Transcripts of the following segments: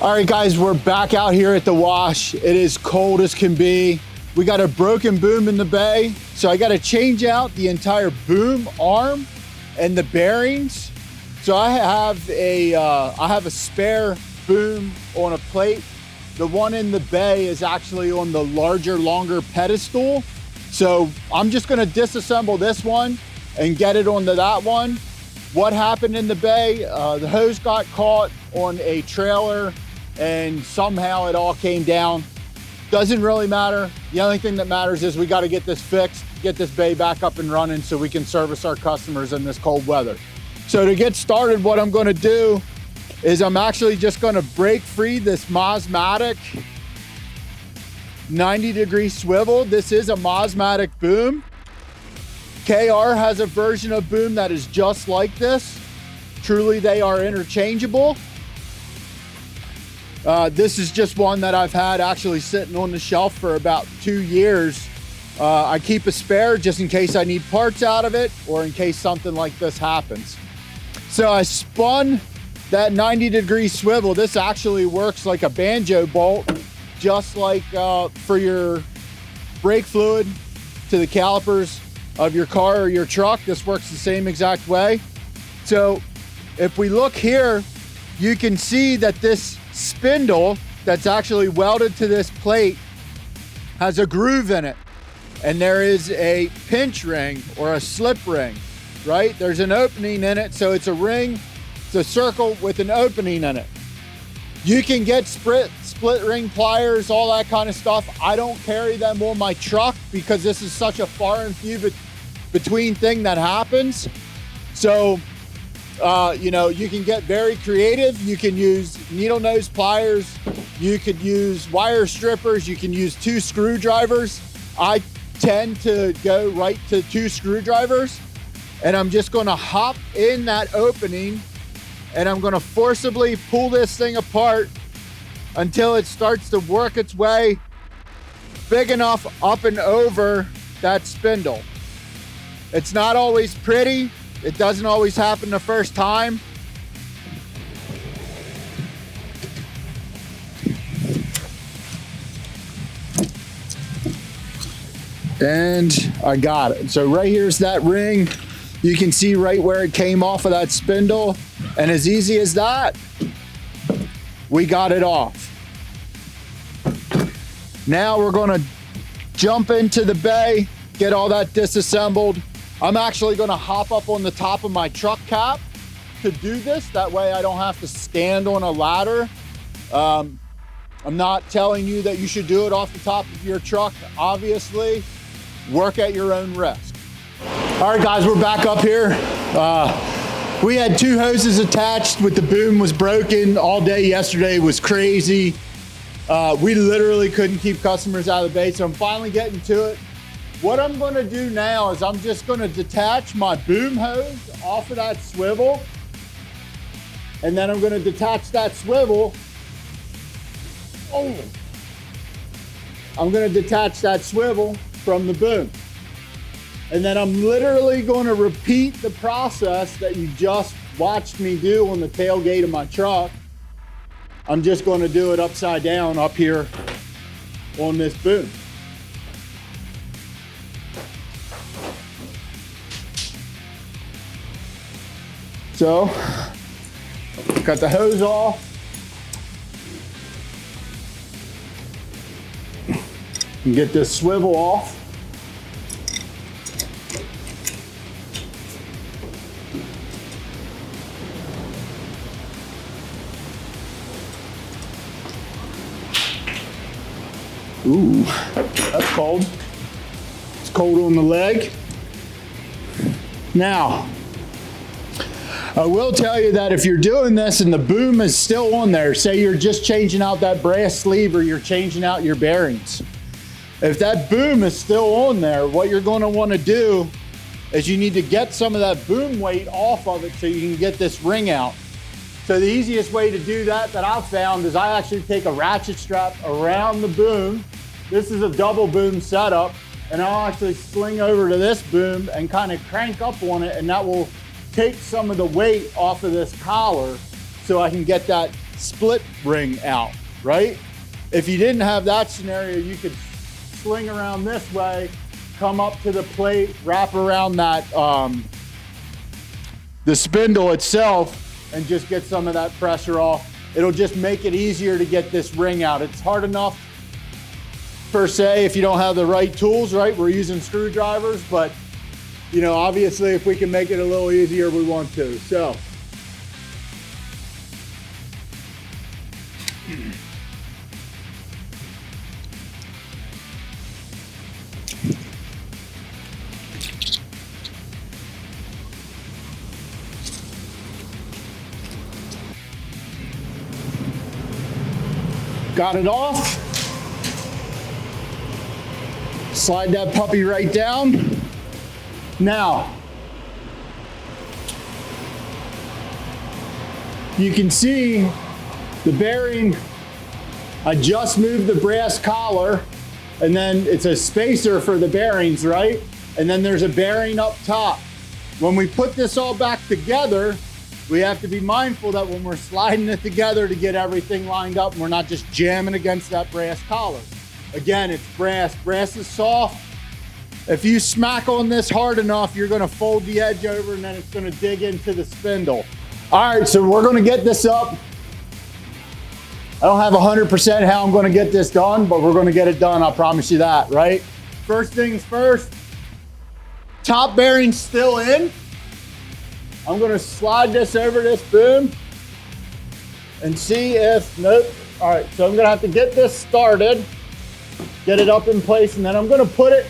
All right, guys, we're back out here at the wash. It is cold as can be. We got a broken boom in the bay, so I got to change out the entire boom arm and the bearings. So I have a spare boom on a plate. The one in the bay is actually on the larger, longer pedestal. So I'm just gonna disassemble this one and get it onto that one. What happened in the bay? The hose got caught on a trailer and somehow it all came down. Doesn't really matter. The only thing that matters is we got to get this fixed, get this bay back up and running so we can service our customers in this cold weather. So to get started, what I'm going to do is I'm actually just going to break free this Mosmatic 90-degree swivel. This is a Mosmatic boom. KR has a version of boom that is just like this. Truly, they are interchangeable. This is just one that I've had actually sitting on the shelf for about 2 years. I keep a spare just in case I need parts out of it or in case something like this happens. So I spun that 90-degree swivel. This actually works like a banjo bolt, just like for your brake fluid to the calipers of your car or your truck. This works the same exact way. So if we look here, you can see that this spindle that's actually welded to this plate has a groove in it, and there is a pinch ring or a slip ring, right? There's an opening in it, so it's a ring, it's a circle with an opening in it. You can get split ring pliers, all that kind of stuff. I don't carry them on my truck because this is such a far and few between thing that happens. So you know, you can get very creative. You can use needle nose pliers. You could use wire strippers. You can use 2 screwdrivers. I tend to go right to 2 screwdrivers, and I'm just going to hop in that opening and I'm going to forcibly pull this thing apart until it starts to work its way big enough up and over that spindle. It's not always pretty. It doesn't always happen the first time. And I got it. So right here's that ring. You can see right where it came off of that spindle. And as easy as that, we got it off. Now we're gonna jump into the bay, get all that disassembled. I'm actually gonna hop up on the top of my truck cap to do this. That way I don't have to stand on a ladder. I'm not telling you that you should do it off the top of your truck. Obviously, work at your own risk. All right, guys, we're back up here. We had 2 hoses attached with the boom was broken all day yesterday. It was crazy. We literally couldn't keep customers out of the bay, so I'm finally getting to it. What I'm gonna do now is I'm just gonna detach my boom hose off of that swivel, and then I'm gonna detach that swivel. I'm gonna detach that swivel from the boom. And then I'm literally gonna repeat the process that you just watched me do on the tailgate of my truck. I'm just gonna do it upside down up here on this boom. So, cut the hose off. And get this swivel off. Ooh, that's cold. It's cold on the leg. Now, I will tell you that if you're doing this and the boom is still on there, say you're just changing out that brass sleeve or you're changing out your bearings. If that boom is still on there, what you're going to want to do is you need to get some of that boom weight off of it so you can get this ring out. So the easiest way to do that I've found is I actually take a ratchet strap around the boom. This is a double boom setup, and I'll actually sling over to this boom and kind of crank up on it, and that will take some of the weight off of this collar so I can get that split ring out, right? If you didn't have that scenario, you could swing around this way, come up to the plate, wrap around that, the spindle itself, and just get some of that pressure off. It'll just make it easier to get this ring out. It's hard enough per se if you don't have the right tools, right? We're using screwdrivers, but you know, obviously if we can make it a little easier, we want to. So got it off. Slide that puppy right down. Now, you can see the bearing, I just moved the brass collar, and then it's a spacer for the bearings, right? And then there's a bearing up top. When we put this all back together, we have to be mindful that when we're sliding it together to get everything lined up, we're not just jamming against that brass collar. Again, it's brass. Brass is soft. If you smack on this hard enough, you're gonna fold the edge over and then it's gonna dig into the spindle. All right, so we're gonna get this up. I don't have 100% how I'm gonna get this done, but we're gonna get it done, I promise you that, right? First things first, top bearing's still in. I'm gonna slide this over this boom and see if, nope. All right, so I'm gonna have to get this started, get it up in place, and then I'm gonna put it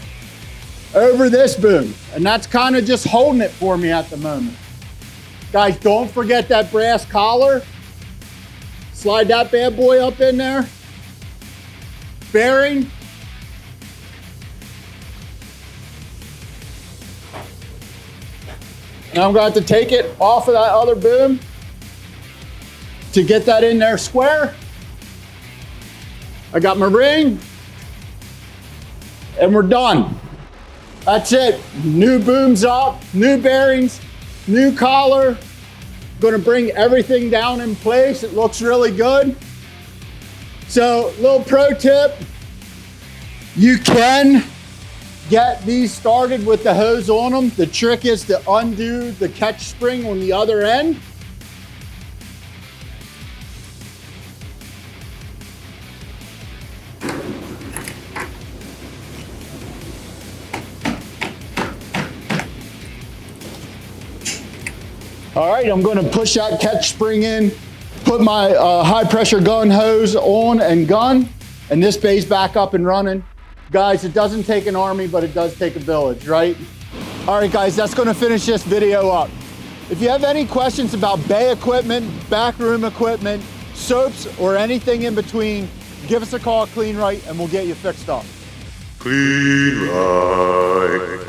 over this boom. And that's kind of just holding it for me at the moment. Guys, don't forget that brass collar. Slide that bad boy up in there. Bearing. Now I'm going to have to take it off of that other boom to get that in there square. I got my ring and we're done. That's it. New booms up, new bearings, new collar. Going to bring everything down in place. It looks really good. So, little pro tip, you can get these started with the hose on them. The trick is to undo the catch spring on the other end. All right, I'm gonna push that catch spring in, put my high pressure gun hose on and gun, and this bay's back up and running. Guys, it doesn't take an army, but it does take a village, right? All right, guys, that's gonna finish this video up. If you have any questions about bay equipment, backroom equipment, soaps, or anything in between, give us a call at Kleen-Rite and we'll get you fixed up. Kleen-Rite.